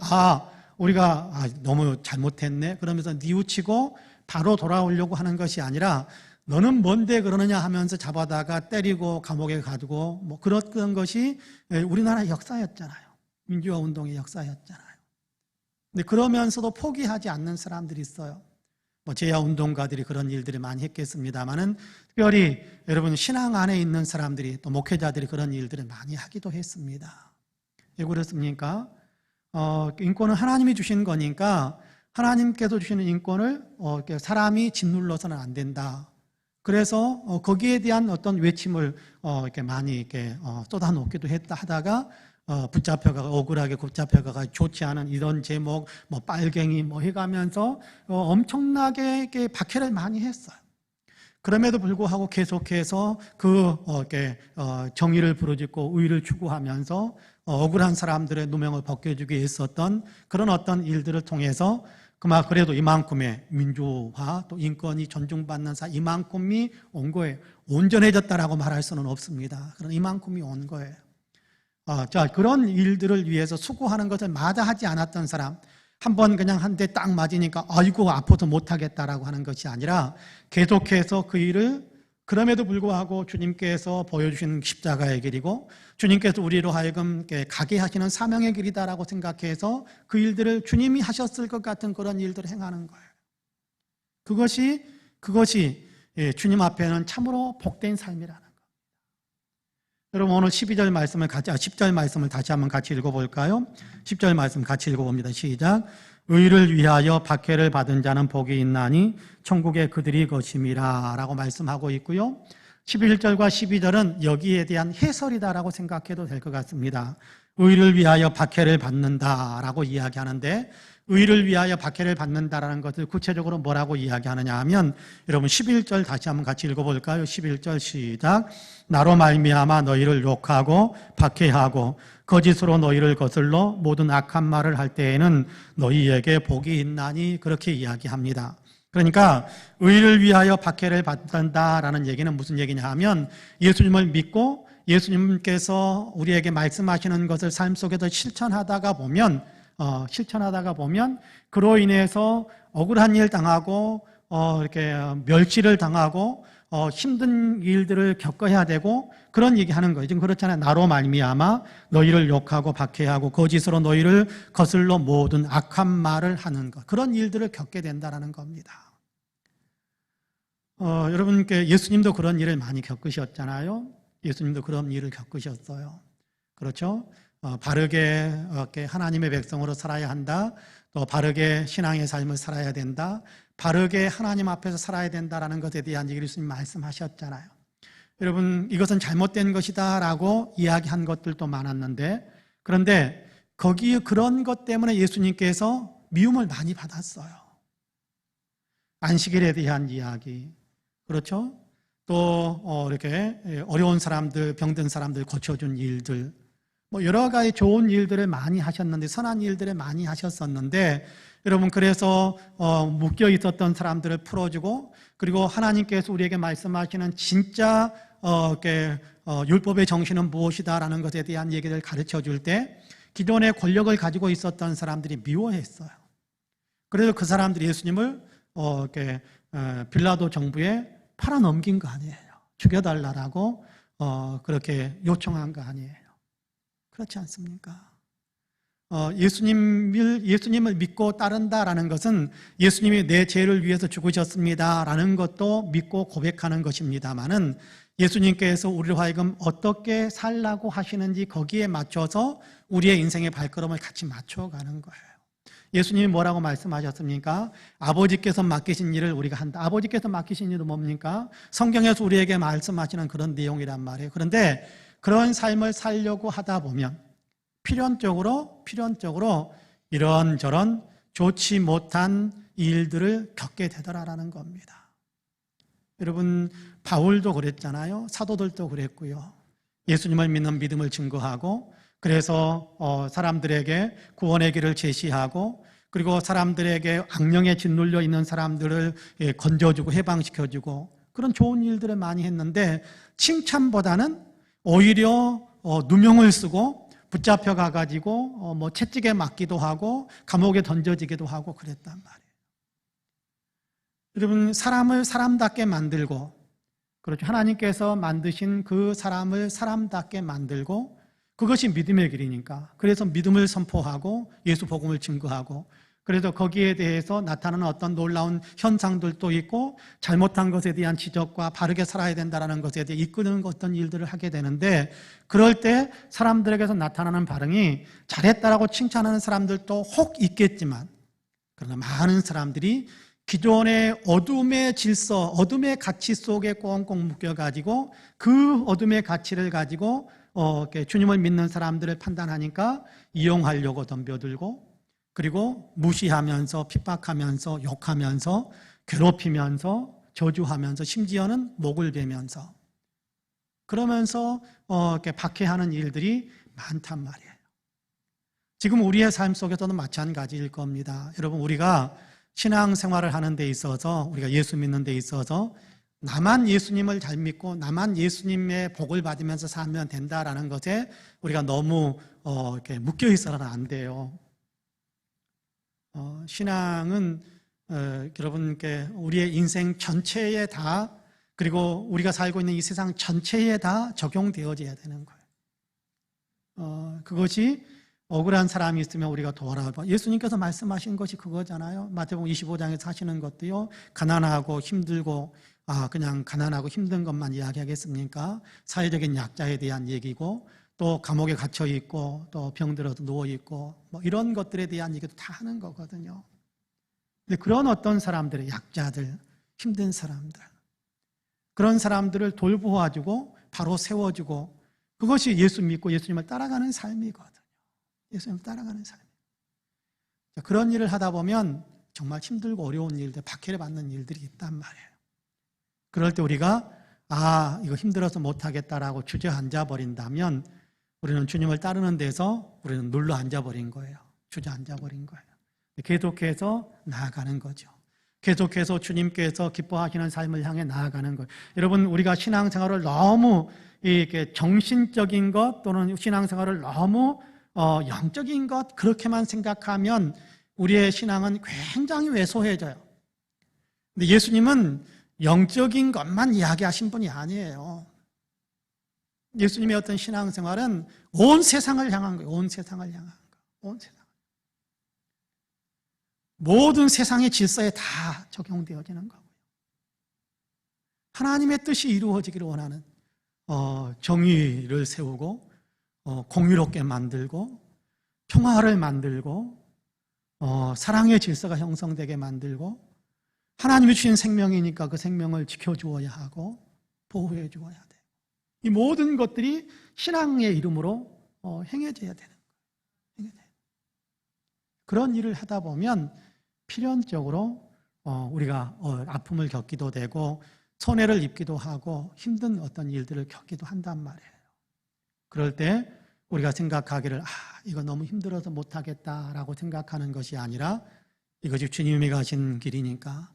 우리가 너무 잘못했네 그러면서 뉘우치고 바로 돌아오려고 하는 것이 아니라, 너는 뭔데 그러느냐 하면서 잡아다가 때리고 감옥에 가두고 그랬던 것이 우리나라의 역사였잖아요. 민주화 운동의 역사였잖아요. 근데 그러면서도 포기하지 않는 사람들이 있어요. 제야 운동가들이 그런 일들을 많이 했겠습니다만은, 특별히 여러분 신앙 안에 있는 사람들이, 또 목회자들이 그런 일들을 많이 하기도 했습니다. 왜 그렇습니까? 인권은 하나님이 주신 거니까 하나님께서 주시는 인권을 사람이 짓눌러서는 안 된다. 그래서 거기에 대한 어떤 외침을 이렇게 많이 이렇게 쏟아놓기도 하다가 붙잡혀가, 억울하게 붙잡혀가 좋지 않은 이런 제목, 빨갱이 해가면서 엄청나게 이렇게 박해를 많이 했어요. 그럼에도 불구하고 계속해서 정의를 부르짖고 의를 추구하면서 억울한 사람들의 누명을 벗겨주기 위해 했었던 그런 어떤 일들을 통해서 그래도 이만큼의 민주화 또 인권이 존중받는 이만큼이 온 거예요. 온전해졌다라고 말할 수는 없습니다. 그런 이만큼이 온 거예요. 자, 그런 일들을 위해서 수고하는 것을 마다하지 않았던 사람, 한번 그냥 한 대 딱 맞으니까 아이고 아파서 못하겠다라고 하는 것이 아니라 계속해서 그 일을 그럼에도 불구하고 주님께서 보여주시는 십자가의 길이고 주님께서 우리로 하여금 가게 하시는 사명의 길이다라고 생각해서 그 일들을 주님이 하셨을 것 같은 그런 일들을 행하는 거예요. 그것이 주님 앞에는 참으로 복된 삶이라는 거예요. 여러분 오늘 10절 말씀을 다시 한번 같이 읽어볼까요? 10절 말씀 같이 읽어봅니다. 시작. 의를 위하여 박해를 받은 자는 복이 있나니 천국의 그들이 것임이라 라고 말씀하고 있고요. 11절과 12절은 여기에 대한 해설이다라고 생각해도 될 것 같습니다. 의를 위하여 박해를 받는다라고 이야기하는데 의를 위하여 박해를 받는다라는 것을 구체적으로 뭐라고 이야기하느냐 하면 여러분 11절 다시 한번 같이 읽어볼까요? 11절 시작. 나로 말미암아 너희를 욕하고 박해하고 거짓으로 너희를 거슬러 모든 악한 말을 할 때에는 너희에게 복이 있나니 그렇게 이야기합니다. 그러니까 의를 위하여 박해를 받는다라는 얘기는 무슨 얘기냐 하면 예수님을 믿고 예수님께서 우리에게 말씀하시는 것을 삶 속에서 실천하다가 보면 그로 인해서 억울한 일 당하고 이렇게 멸시를 당하고 힘든 일들을 겪어야 되고 그런 얘기하는 거예요. 지금 그렇잖아요. 나로 말미암아 너희를 욕하고 박해하고 거짓으로 너희를 거슬러 모든 악한 말을 하는 것, 그런 일들을 겪게 된다라는 겁니다. 여러분께 예수님도 그런 일을 많이 겪으셨잖아요. 예수님도 그런 일을 겪으셨어요. 그렇죠? 바르게 하나님의 백성으로 살아야 한다. 또 바르게 신앙의 삶을 살아야 된다. 바르게 하나님 앞에서 살아야 된다라는 것에 대한 얘기를 예수님 말씀하셨잖아요. 여러분 이것은 잘못된 것이다 라고 이야기한 것들도 많았는데 그런데 그런 것 때문에 예수님께서 미움을 많이 받았어요. 안식일에 대한 이야기, 그렇죠? 또 이렇게 어려운 사람들, 병든 사람들 고쳐준 일들, 여러 가지 좋은 일들을 많이 하셨는데, 선한 일들을 많이 하셨었는데, 여러분 그래서 묶여 있었던 사람들을 풀어주고, 그리고 하나님께서 우리에게 말씀하시는 진짜 율법의 정신은 무엇이다라는 것에 대한 얘기를 가르쳐 줄 때 기존의 권력을 가지고 있었던 사람들이 미워했어요. 그래서 그 사람들이 예수님을 빌라도 정부에 팔아넘긴 거 아니에요. 죽여달라고 그렇게 요청한 거 아니에요. 그렇지 않습니까? 예수님을 믿고 따른다라는 것은 예수님이 내 죄를 위해서 죽으셨습니다라는 것도 믿고 고백하는 것입니다만은 예수님께서 우리를 하여금 어떻게 살라고 하시는지 거기에 맞춰서 우리의 인생의 발걸음을 같이 맞춰가는 거예요. 예수님이 뭐라고 말씀하셨습니까? 아버지께서 맡기신 일을 우리가 한다. 아버지께서 맡기신 일은 뭡니까? 성경에서 우리에게 말씀하시는 그런 내용이란 말이에요. 그런데 그런 삶을 살려고 하다 보면 필연적으로 이런저런 좋지 못한 일들을 겪게 되더라라는 겁니다. 여러분 바울도 그랬잖아요. 사도들도 그랬고요. 예수님을 믿는 믿음을 증거하고 그래서 사람들에게 구원의 길을 제시하고 그리고 사람들에게 악령에 짓눌려 있는 사람들을 건져주고 해방시켜주고 그런 좋은 일들을 많이 했는데 칭찬보다는 오히려 누명을 쓰고 붙잡혀 가가지고 채찍에 맞기도 하고 감옥에 던져지기도 하고 그랬단 말이에요. 여러분 사람을 사람답게 만들고 그렇죠. 하나님께서 만드신 그 사람을 사람답게 만들고 그것이 믿음의 길이니까 그래서 믿음을 선포하고 예수 복음을 증거하고 그래서 거기에 대해서 나타나는 어떤 놀라운 현상들도 있고 잘못한 것에 대한 지적과 바르게 살아야 된다는 것에 대해 이끄는 어떤 일들을 하게 되는데 그럴 때 사람들에게서 나타나는 반응이 잘했다라고 칭찬하는 사람들도 혹 있겠지만 그러나 많은 사람들이 기존의 어둠의 질서, 어둠의 가치 속에 꽁꽁 묶여가지고 그 어둠의 가치를 가지고 주님을 믿는 사람들을 판단하니까 이용하려고 덤벼들고 그리고 무시하면서 핍박하면서 욕하면서 괴롭히면서 저주하면서 심지어는 목을 베면서 그러면서 이렇게 박해하는 일들이 많단 말이에요. 지금 우리의 삶 속에서도 마찬가지일 겁니다. 여러분, 우리가 신앙생활을 하는 데 있어서, 우리가 예수 믿는 데 있어서 나만 예수님을 잘 믿고 나만 예수님의 복을 받으면서 살면 된다라는 것에 우리가 너무 이렇게 묶여 있어서는 안 돼요. 신앙은 여러분께 우리의 인생 전체에 다, 그리고 우리가 살고 있는 이 세상 전체에 다 적용되어져야 되는 거예요. 그것이 억울한 사람이 있으면 우리가 도와봐. 예수님께서 말씀하신 것이 그거잖아요. 마태복음 25장에서 하시는 것도요, 가난하고 힘들고, 그냥 가난하고 힘든 것만 이야기하겠습니까? 사회적인 약자에 대한 얘기고, 또 감옥에 갇혀 있고, 또 병들어서 누워 있고, 뭐 이런 것들에 대한 얘기도 다 하는 거거든요. 근데 그런 어떤 사람들의 약자들, 힘든 사람들, 그런 사람들을 돌보아주고 바로 세워주고, 그것이 예수 믿고 예수님을 따라가는 삶이거든요. 예수님을 따라가는 삶. 그런 일을 하다 보면 정말 힘들고 어려운 일들, 박해를 받는 일들이 있단 말이에요. 그럴 때 우리가 이거 힘들어서 못하겠다라고 주저앉아 버린다면 우리는 주님을 따르는 데서 우리는 눌러 앉아버린 거예요. 주저앉아 버린 거예요. 계속해서 나아가는 거죠. 계속해서 주님께서 기뻐하시는 삶을 향해 나아가는 거예요. 여러분, 우리가 신앙생활을 너무 이렇게 정신적인 것 또는 신앙생활을 너무 영적인 것 그렇게만 생각하면 우리의 신앙은 굉장히 왜소해져요. 근데 예수님은 영적인 것만 이야기하신 분이 아니에요. 예수님의 어떤 신앙생활은 온 세상을 향한 거예요. 온 세상을 향한 거. 온 세상. 모든 세상의 질서에 다 적용되어지는 거고요. 하나님의 뜻이 이루어지기를 원하는 정의를 세우고 공유롭게 만들고 평화를 만들고 사랑의 질서가 형성되게 만들고 하나님이 주신 생명이니까 그 생명을 지켜주어야 하고 보호해 주어야 돼요. 이 모든 것들이 신앙의 이름으로 행해져야 되는 거예요. 그런 일을 하다 보면 필연적으로 우리가 아픔을 겪기도 되고 손해를 입기도 하고 힘든 어떤 일들을 겪기도 한단 말이에요. 그럴 때 우리가 생각하기를 이거 너무 힘들어서 못하겠다라고 생각하는 것이 아니라 이것이 주님이 가신 길이니까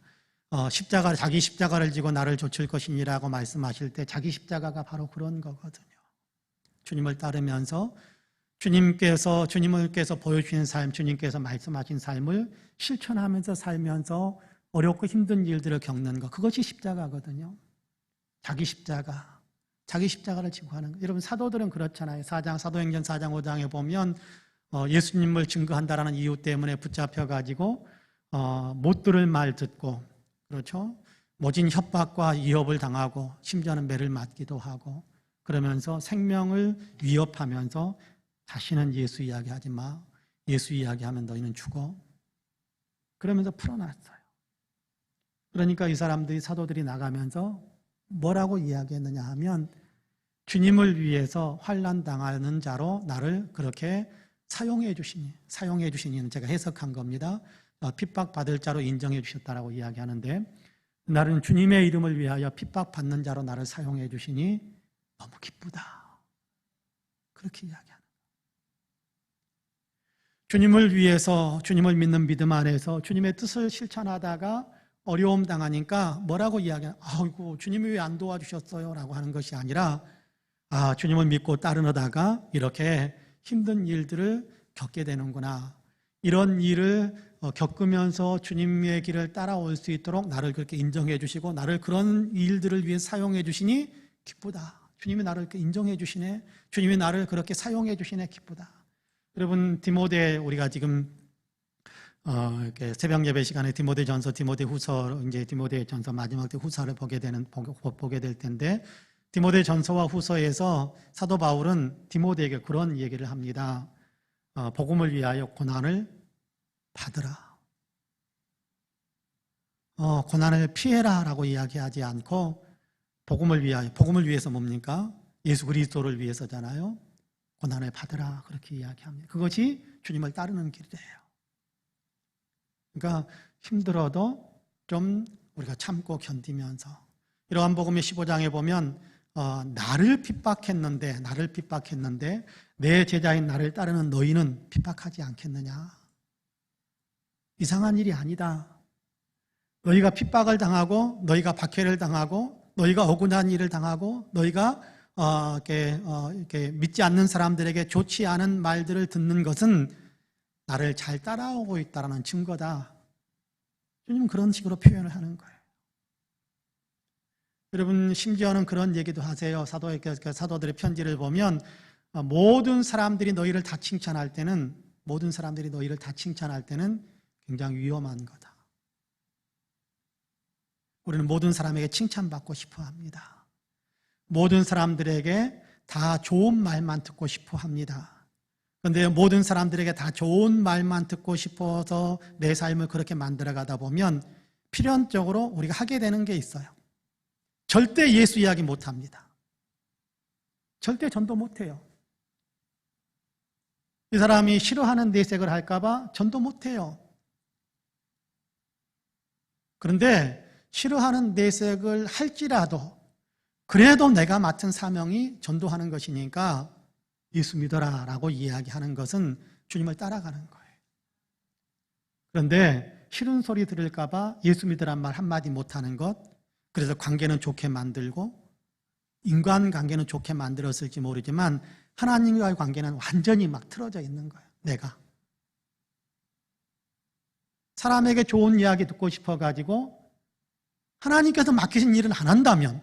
자기 십자가를 지고 나를 좇을 것이니라고 말씀하실 때 자기 십자가가 바로 그런 거거든요. 주님을 따르면서 주님께서 보여주신 삶, 주님께서 말씀하신 삶을 실천하면서 살면서 어렵고 힘든 일들을 겪는 것, 그것이 십자가거든요. 자기 십자가를 지고 하는 것. 여러분, 사도들은 그렇잖아요. 사도행전 4장 5장에 보면 예수님을 증거한다라는 이유 때문에 붙잡혀가지고 못 들을 말 듣고, 그렇죠? 모진 협박과 위협을 당하고 심지어는 매를 맞기도 하고 그러면서 생명을 위협하면서 다시는 예수 이야기하지 마. 예수 이야기하면 너희는 죽어. 그러면서 풀어놨어요. 그러니까 이 사도들이 나가면서 뭐라고 이야기했느냐 하면 주님을 위해서 환난 당하는 자로 나를 그렇게 사용해 주시니는 제가 해석한 겁니다. 핍박받을 자로 인정해 주셨다라고 이야기하는데 나는 주님의 이름을 위하여 핍박받는 자로 나를 사용해 주시니 너무 기쁘다. 그렇게 이야기하는 거예요. 주님을 위해서 주님을 믿는 믿음 안에서 주님의 뜻을 실천하다가 어려움 당하니까 뭐라고 이야기하냐? 아이고 주님이 왜 안 도와주셨어요? 라고 하는 것이 아니라 주님을 믿고 따르다가 이렇게 힘든 일들을 겪게 되는구나. 이런 일을 겪으면서 주님의 길을 따라올 수 있도록 나를 그렇게 인정해 주시고 나를 그런 일들을 위해 사용해 주시니 기쁘다. 주님이 나를 이렇게 인정해 주시네. 주님이 나를 그렇게 사용해 주시네. 기쁘다. 여러분, 디모데 우리가 지금 이렇게 새벽 예배 시간에 디모데전서, 디모데후서, 이제 디모데전서 마지막 때 후서를 보게 될 텐데 디모데전서와 후서에서 사도 바울은 디모데에게 그런 얘기를 합니다. 복음을 위하여 고난을 받으라. 고난을 피해라라고 이야기하지 않고 복음을 위해서 뭡니까? 예수 그리스도를 위해서잖아요. 고난을 받으라 그렇게 이야기합니다. 그것이 주님을 따르는 길이에요. 그러니까 힘들어도 좀 우리가 참고 견디면서 요한복음의 15장에 보면 나를 핍박했는데 내 제자인 나를 따르는 너희는 핍박하지 않겠느냐? 이상한 일이 아니다. 너희가 핍박을 당하고 너희가 박해를 당하고 너희가 억울한 일을 당하고 너희가 이렇게 믿지 않는 사람들에게 좋지 않은 말들을 듣는 것은 나를 잘 따라오고 있다는 증거다. 주님은 그런 식으로 표현을 하는 거예요. 여러분, 심지어는 그런 얘기도 하세요. 사도들의 편지를 보면 모든 사람들이 너희를 다 칭찬할 때는 굉장히 위험한 거다. 우리는 모든 사람에게 칭찬받고 싶어 합니다. 모든 사람들에게 다 좋은 말만 듣고 싶어 합니다. 그런데 모든 사람들에게 다 좋은 말만 듣고 싶어서 내 삶을 그렇게 만들어가다 보면 필연적으로 우리가 하게 되는 게 있어요. 절대 예수 이야기 못합니다. 절대 전도 못해요. 이 사람이 싫어하는 내색을 할까봐 전도 못해요. 그런데 싫어하는 내색을 할지라도 그래도 내가 맡은 사명이 전도하는 것이니까 예수 믿어라 라고 이야기하는 것은 주님을 따라가는 거예요. 그런데 싫은 소리 들을까봐 예수 믿으란 말 한마디 못하는 것, 그래서 관계는 좋게 만들고 인간관계는 좋게 만들었을지 모르지만 하나님과의 관계는 완전히 막 틀어져 있는 거예요. 내가 사람에게 좋은 이야기 듣고 싶어가지고 하나님께서 맡기신 일은 안 한다면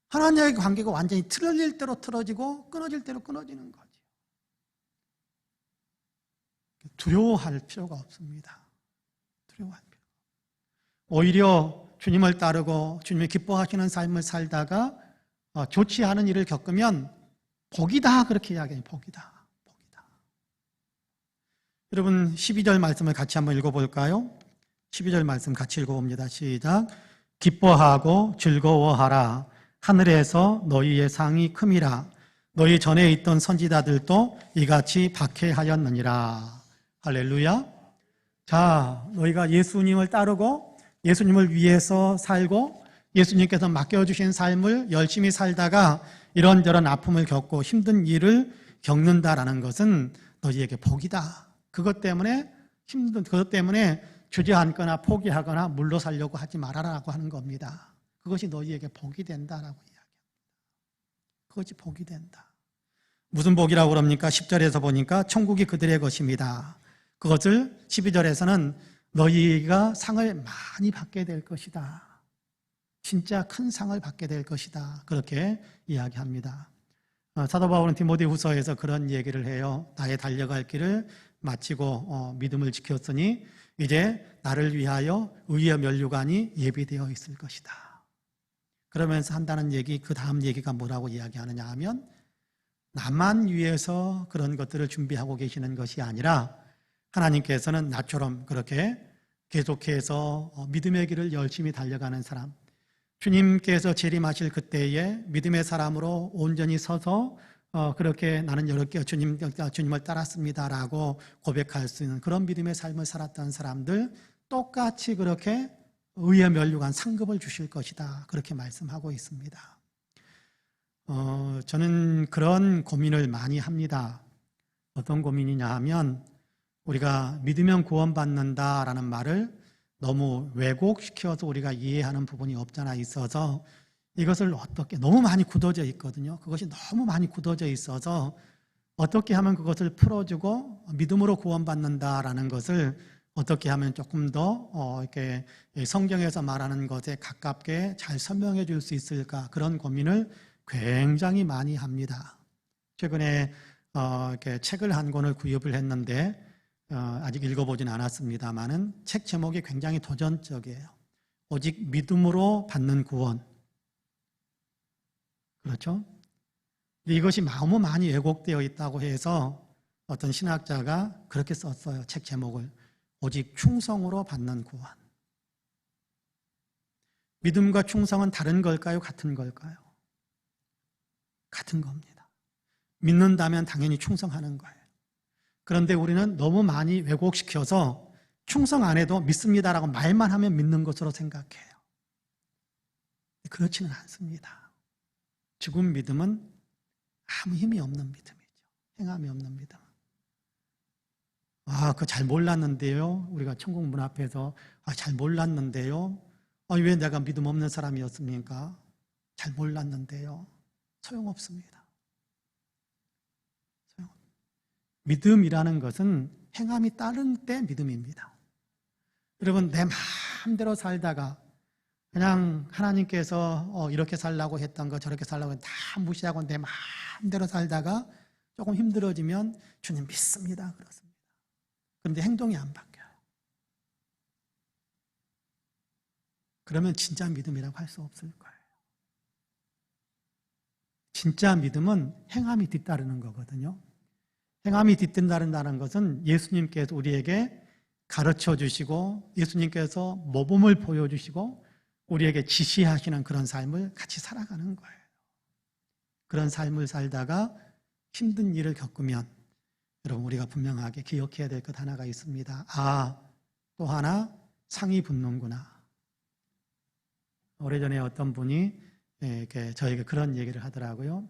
하나님과의 관계가 완전히 틀어질 대로 틀어지고 끊어질 대로 끊어지는 거죠. 두려워할 필요가 없습니다. 두려워할 필요가 없습니다. 오히려 주님을 따르고 주님이 기뻐하시는 삶을 살다가 좋지 않은 일을 겪으면 복이다, 그렇게 이야기해요. 복이다. 여러분, 12절 말씀을 같이 한번 읽어볼까요? 12절 말씀 같이 읽어봅니다. 시작. 기뻐하고 즐거워하라. 하늘에서 너희의 상이 큼이라. 너희 전에 있던 선지자들도 이같이 박해하였느니라. 할렐루야. 자, 너희가 예수님을 따르고 예수님을 위해서 살고 예수님께서 맡겨주신 삶을 열심히 살다가 이런저런 아픔을 겪고 힘든 일을 겪는다라는 것은 너희에게 복이다. 그것 때문에 주저앉거나 포기하거나 물러서려고 하지 말아라라고 하는 겁니다. 그것이 너희에게 복이 된다라고 이야기합니다. 그것이 복이 된다. 무슨 복이라고 그럽니까? 10절에서 보니까 천국이 그들의 것입니다. 그것을 12절에서는 너희가 상을 많이 받게 될 것이다. 진짜 큰 상을 받게 될 것이다. 그렇게 이야기합니다. 사도 바울은 디모데후서에서 그런 얘기를 해요. 나의 달려갈 길을 마치고 믿음을 지켰으니 이제 나를 위하여 의의 면류관이 예비되어 있을 것이다. 그러면서 한다는 얘기, 그 다음 얘기가 뭐라고 이야기하느냐 하면 나만 위해서 그런 것들을 준비하고 계시는 것이 아니라 하나님께서는 나처럼 그렇게 계속해서 믿음의 길을 열심히 달려가는 사람, 주님께서 재림하실 그때에 믿음의 사람으로 온전히 서서 그렇게 나는 이렇게 주님을 따랐습니다라고 고백할 수 있는 그런 믿음의 삶을 살았던 사람들 똑같이 그렇게 의의 면류관 상급을 주실 것이다. 그렇게 말씀하고 있습니다. 저는 그런 고민을 많이 합니다. 어떤 고민이냐 하면 우리가 믿으면 구원받는다라는 말을 너무 왜곡시켜서 우리가 이해하는 부분이 없잖아 있어서 이것을 어떻게 너무 많이 굳어져 있거든요. 그것이 너무 많이 굳어져 있어서 어떻게 하면 그것을 풀어주고 믿음으로 구원받는다라는 것을 어떻게 하면 조금 더 이렇게 성경에서 말하는 것에 가깝게 잘 설명해 줄 수 있을까 그런 고민을 굉장히 많이 합니다. 최근에 이렇게 책을 한 권을 구입을 했는데 아직 읽어보진 않았습니다만은 책 제목이 굉장히 도전적이에요. 오직 믿음으로 받는 구원. 그렇죠? 근데 이것이 너무 많이 왜곡되어 있다고 해서 어떤 신학자가 그렇게 썼어요. 책 제목을. 오직 충성으로 받는 구원. 믿음과 충성은 다른 걸까요? 같은 걸까요? 같은 겁니다. 믿는다면 당연히 충성하는 거예요. 그런데 우리는 너무 많이 왜곡시켜서 충성 안 해도 믿습니다라고 말만 하면 믿는 것으로 생각해요. 그렇지는 않습니다. 죽은 믿음은 아무 힘이 없는 믿음이죠. 행함이 없는 믿음. 그거 잘 몰랐는데요. 우리가 천국 문 앞에서 잘 몰랐는데요. 왜 내가 믿음 없는 사람이었습니까? 잘 몰랐는데요. 소용없습니다. 믿음이라는 것은 행함이 따른 때 믿음입니다. 여러분, 내 마음대로 살다가 그냥 하나님께서 이렇게 살라고 했던 거 저렇게 살라고 다 무시하고 내 마음대로 살다가 조금 힘들어지면 주님 믿습니다 그렇습니다. 그런데 행동이 안 바뀌어요. 그러면 진짜 믿음이라고 할 수 없을 거예요. 진짜 믿음은 행함이 뒤따르는 거거든요. 행함이 뒤따른다는 것은 예수님께서 우리에게 가르쳐 주시고 예수님께서 모범을 보여주시고 우리에게 지시하시는 그런 삶을 같이 살아가는 거예요. 그런 삶을 살다가 힘든 일을 겪으면 여러분 우리가 분명하게 기억해야 될 것 하나가 있습니다. 또 하나 상이 붙는구나. 오래전에 어떤 분이 저에게 그런 얘기를 하더라고요.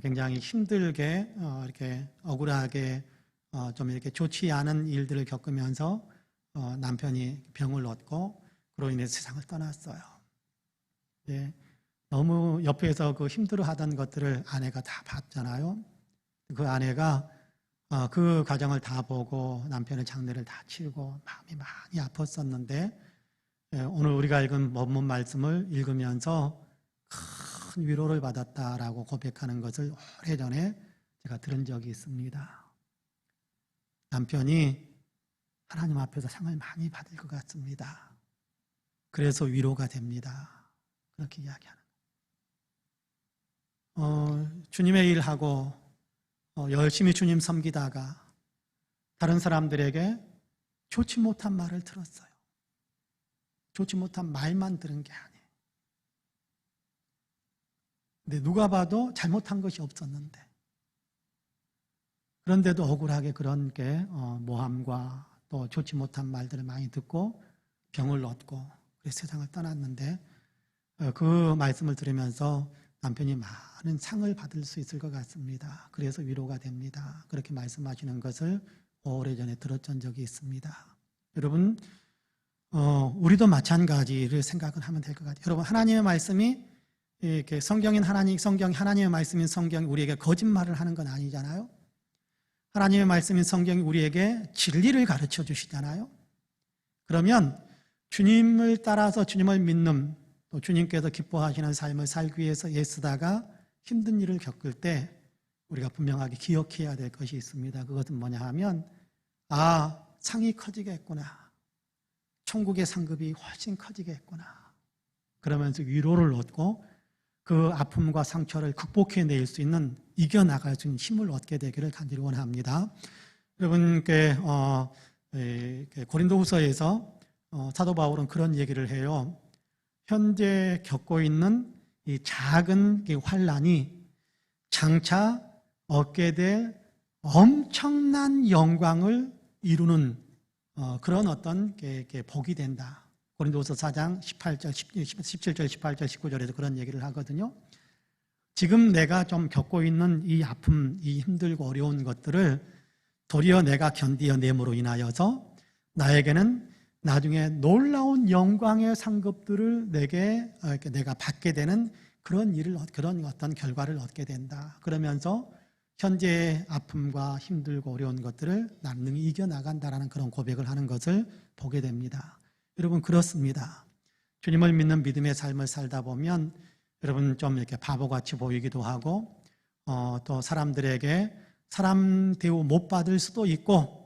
굉장히 힘들게 이렇게 억울하게 좀 이렇게 좋지 않은 일들을 겪으면서 남편이 병을 얻고 그로 인해서 세상을 떠났어요. 너무 옆에서 그 힘들어하던 것들을 아내가 다 봤잖아요. 그 아내가 그 과정을 다 보고 남편의 장례를 다 치르고 마음이 많이 아팠었는데 오늘 우리가 읽은 본문 말씀을 읽으면서 큰 위로를 받았다라고 고백하는 것을 오래전에 제가 들은 적이 있습니다. 남편이 하나님 앞에서 상을 많이 받을 것 같습니다. 그래서 위로가 됩니다. 그렇게 이야기하는 주님의 일하고 열심히 주님 섬기다가 다른 사람들에게 좋지 못한 말을 들었어요. 좋지 못한 말만 들은 게 아니에요. 근데 누가 봐도 잘못한 것이 없었는데 그런데도 억울하게 그런 게 모함과 또 좋지 못한 말들을 많이 듣고 병을 얻고 그래서 세상을 떠났는데 그 말씀을 들으면서 남편이 많은 상을 받을 수 있을 것 같습니다. 그래서 위로가 됩니다. 그렇게 말씀하시는 것을 오래전에 들었던 적이 있습니다. 여러분 우리도 마찬가지를 생각을 하면 될 것 같아요. 여러분 하나님의 말씀이 이렇게 성경이 하나님의 말씀인 성경이 우리에게 거짓말을 하는 건 아니잖아요. 하나님의 말씀인 성경이 우리에게 진리를 가르쳐 주시잖아요. 그러면 주님을 따라서 주님을 믿는 또 주님께서 기뻐하시는 삶을 살기 위해서 애쓰다가 힘든 일을 겪을 때 우리가 분명하게 기억해야 될 것이 있습니다. 그것은 뭐냐 하면 상이 커지겠구나. 천국의 상급이 훨씬 커지겠구나. 그러면서 위로를 얻고 그 아픔과 상처를 극복해낼 수 있는 이겨나갈 수 있는 힘을 얻게 되기를 간절히 원합니다. 여러분께 고린도후서에서 사도 바울은 그런 얘기를 해요. 현재 겪고 있는 이 작은 환난이 장차 얻게 될 엄청난 영광을 이루는 그런 어떤 복이 된다. 고린도후서 4장 17절, 18절, 19절에서 그런 얘기를 하거든요. 지금 내가 좀 겪고 있는 이 아픔, 이 힘들고 어려운 것들을 도리어 내가 견디어냄으로 인하여서 나에게는 나중에 놀라운 영광의 상급들을 내가 받게 되는 그런 어떤 결과를 얻게 된다. 그러면서 현재의 아픔과 힘들고 어려운 것들을 난 능히 이겨나간다라는 그런 고백을 하는 것을 보게 됩니다. 여러분 그렇습니다. 주님을 믿는 믿음의 삶을 살다 보면 여러분 좀 이렇게 바보같이 보이기도 하고 또 사람들에게 사람 대우 못 받을 수도 있고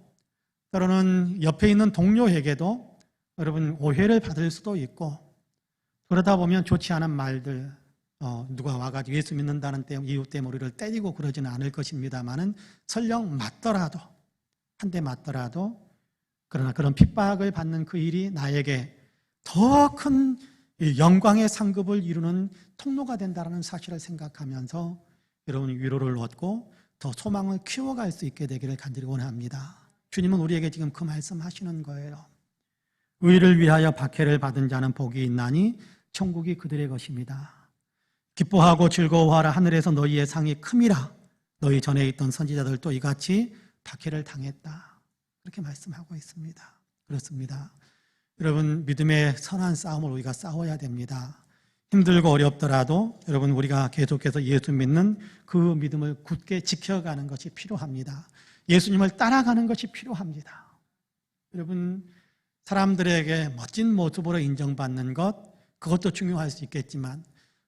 때로는 옆에 있는 동료에게도 여러분 오해를 받을 수도 있고 그러다 보면 좋지 않은 말들 누가 와가지고 예수 믿는다는 이유 때문에 우리를 때리고 그러지는 않을 것입니다만은 설령 맞더라도 한 대 맞더라도 그러나 그런 핍박을 받는 그 일이 나에게 더 큰 영광의 상급을 이루는 통로가 된다는 사실을 생각하면서 여러분 위로를 얻고 더 소망을 키워갈 수 있게 되기를 간절히 원합니다. 주님은 우리에게 지금 그 말씀하시는 거예요. 의를 위하여 박해를 받은 자는 복이 있나니 천국이 그들의 것입니다. 기뻐하고 즐거워하라 하늘에서 너희의 상이 큼이라 너희 전에 있던 선지자들도 이같이 박해를 당했다. 그렇게 말씀하고 있습니다. 그렇습니다. 여러분, 믿음의 선한 싸움을 우리가 싸워야 됩니다. 힘들고 어렵더라도 여러분, 우리가 계속해서 예수 믿는 그 믿음을 굳게 지켜가는 것이 필요합니다. 예수님을 따라가는 것이 필요합니다. 여러분, 사람들에게 멋진 모습으로 인정받는 것, 그것도 중요할 수 있겠지만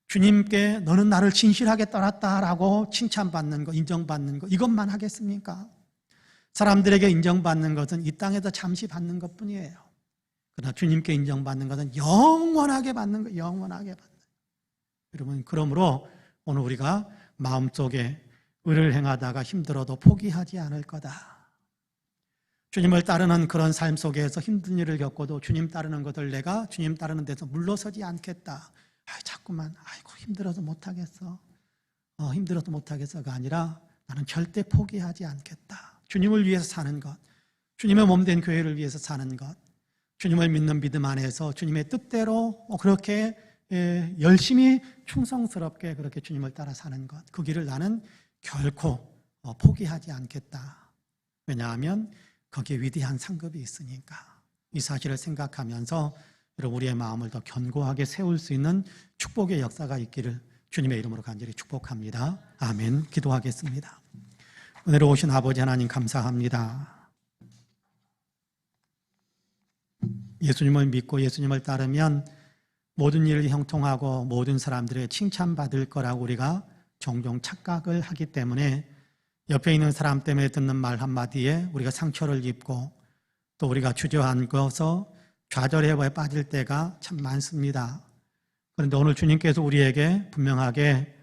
주님께 너는 나를 진실하게 따랐다라고 칭찬받는 것, 인정받는 것, 이것만 하겠습니까? 사람들에게 인정받는 것은 이 땅에서 잠시 받는 것뿐이에요. 그러나 주님께 인정받는 것은 영원하게 받는 것, 영원하게 받는 것. 여러분, 그러므로 오늘 우리가 마음속에 의를 행하다가 힘들어도 포기하지 않을 거다. 주님을 따르는 그런 삶 속에서 힘든 일을 겪어도 주님 따르는 것을 내가 주님 따르는 데서 물러서지 않겠다. 자꾸만 아이고 힘들어서 못하겠어. 힘들어서 못하겠어가 아니라 나는 절대 포기하지 않겠다. 주님을 위해서 사는 것, 주님의 몸된 교회를 위해서 사는 것, 주님을 믿는 믿음 안에서 주님의 뜻대로 그렇게 열심히 충성스럽게 그렇게 주님을 따라 사는 것, 그 길을 나는 결코 포기하지 않겠다. 왜냐하면 거기에 위대한 상급이 있으니까. 이 사실을 생각하면서 여러분, 우리의 마음을 더 견고하게 세울 수 있는 축복의 역사가 있기를 주님의 이름으로 간절히 축복합니다. 아멘. 기도하겠습니다. 은혜로 오신 아버지 하나님 감사합니다. 예수님을 믿고 예수님을 따르면 모든 일이 형통하고 모든 사람들의 칭찬받을 거라고 우리가 종종 착각을 하기 때문에 옆에 있는 사람 때문에 듣는 말 한마디에 우리가 상처를 입고 또 우리가 주저앉아서 좌절에 빠질 때가 참 많습니다. 그런데 오늘 주님께서 우리에게 분명하게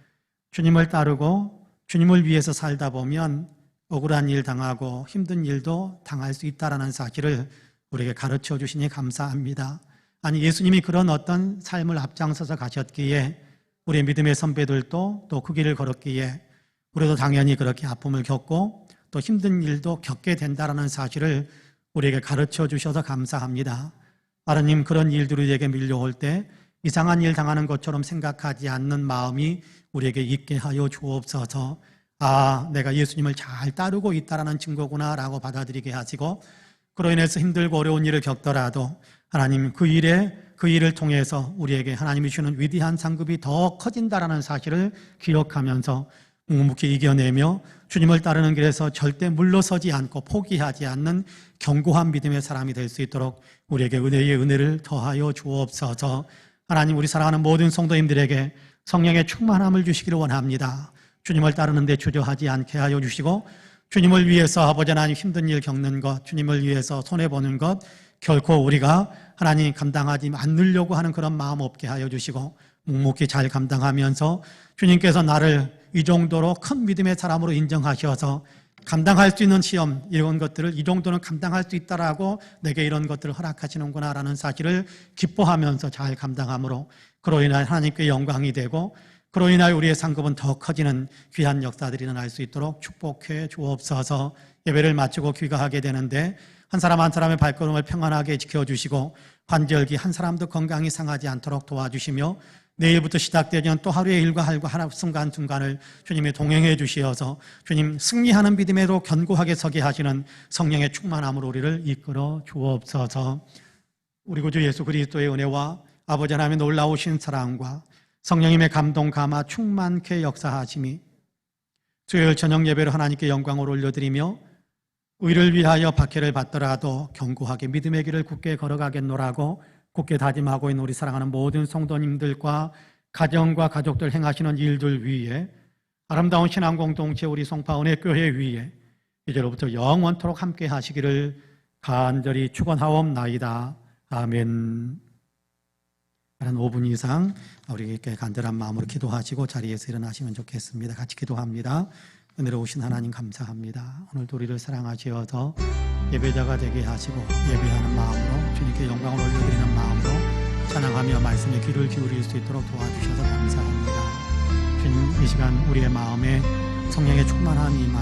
주님을 따르고 주님을 위해서 살다 보면 억울한 일 당하고 힘든 일도 당할 수 있다는 사실을 우리에게 가르쳐 주시니 감사합니다. 아니, 예수님이 그런 어떤 삶을 앞장서서 가셨기에 우리의 믿음의 선배들도 또 그 길을 걸었기에 우리도 당연히 그렇게 아픔을 겪고 또 힘든 일도 겪게 된다는 사실을 우리에게 가르쳐 주셔서 감사합니다. 하나님, 그런 일들이 우리에게 밀려올 때 이상한 일 당하는 것처럼 생각하지 않는 마음이 우리에게 있게 하여 주옵소서. 아, 내가 예수님을 잘 따르고 있다는 증거구나 라고 받아들이게 하시고, 그로 인해서 힘들고 어려운 일을 겪더라도 하나님, 그 일을 통해서 우리에게 하나님이 주는 위대한 상급이 더 커진다는 사실을 기억하면서 묵묵히 이겨내며 주님을 따르는 길에서 절대 물러서지 않고 포기하지 않는 견고한 믿음의 사람이 될 수 있도록 우리에게 은혜의 은혜를 더하여 주옵소서. 하나님, 우리 사랑하는 모든 성도님들에게 성령의 충만함을 주시기를 원합니다. 주님을 따르는 데 주저하지 않게 하여 주시고 주님을 위해서 아버지 하나님 힘든 일 겪는 것, 주님을 위해서 손해보는 것 결코 우리가 하나님 감당하지 않으려고 하는 그런 마음 없게 하여 주시고 묵묵히 잘 감당하면서 주님께서 나를 이 정도로 큰 믿음의 사람으로 인정하셔서 감당할 수 있는 시험, 이런 것들을 이 정도는 감당할 수 있다라고 내게 이런 것들을 허락하시는구나 라는 사실을 기뻐하면서 잘 감당함으로 그로 인하여 하나님께 영광이 되고 그로 인하여 우리의 상급은 더 커지는 귀한 역사들이 일어날 수 있도록 축복해 주옵소서. 예배를 마치고 귀가하게 되는데 한 사람 한 사람의 발걸음을 평안하게 지켜주시고 관절기 한 사람도 건강이 상하지 않도록 도와주시며 내일부터 시작되는 또 하루의 일과 하루 순간순간을 주님이 동행해 주시어서 주님 승리하는 믿음에도 견고하게 서게 하시는 성령의 충만함으로 우리를 이끌어 주옵소서. 우리 구주 예수 그리스도의 은혜와 아버지 하나님의 놀라우신 사랑과 성령님의 감동 감화 충만케 역사하심이 수요일 저녁 예배로 하나님께 영광을 올려드리며 의를 위하여 박해를 받더라도 견고하게 믿음의 길을 굳게 걸어가겠노라고 굳게 다짐하고 있는 우리 사랑하는 모든 성도님들과 가정과 가족들 행하시는 일들 위에 아름다운 신앙 공동체 우리 송파은혜교회 위에 이제로부터 영원토록 함께 하시기를 간절히 축원하옵나이다. 아멘. 한 5분 이상 우리에게 간절한 마음으로 기도하시고 자리에서 일어나시면 좋겠습니다. 같이 기도합니다. 은혜로우신 하나님 감사합니다. 오늘도 우리를 사랑하시어서 예배자가 되게 하시고 예배하는 마음으로 주님께 영광을 올려드리는 마음으로 찬양하며 말씀에 귀를 기울일 수 있도록 도와주셔서 감사합니다. 주님, 이 시간 우리의 마음에 성령의 충만함이 임하시고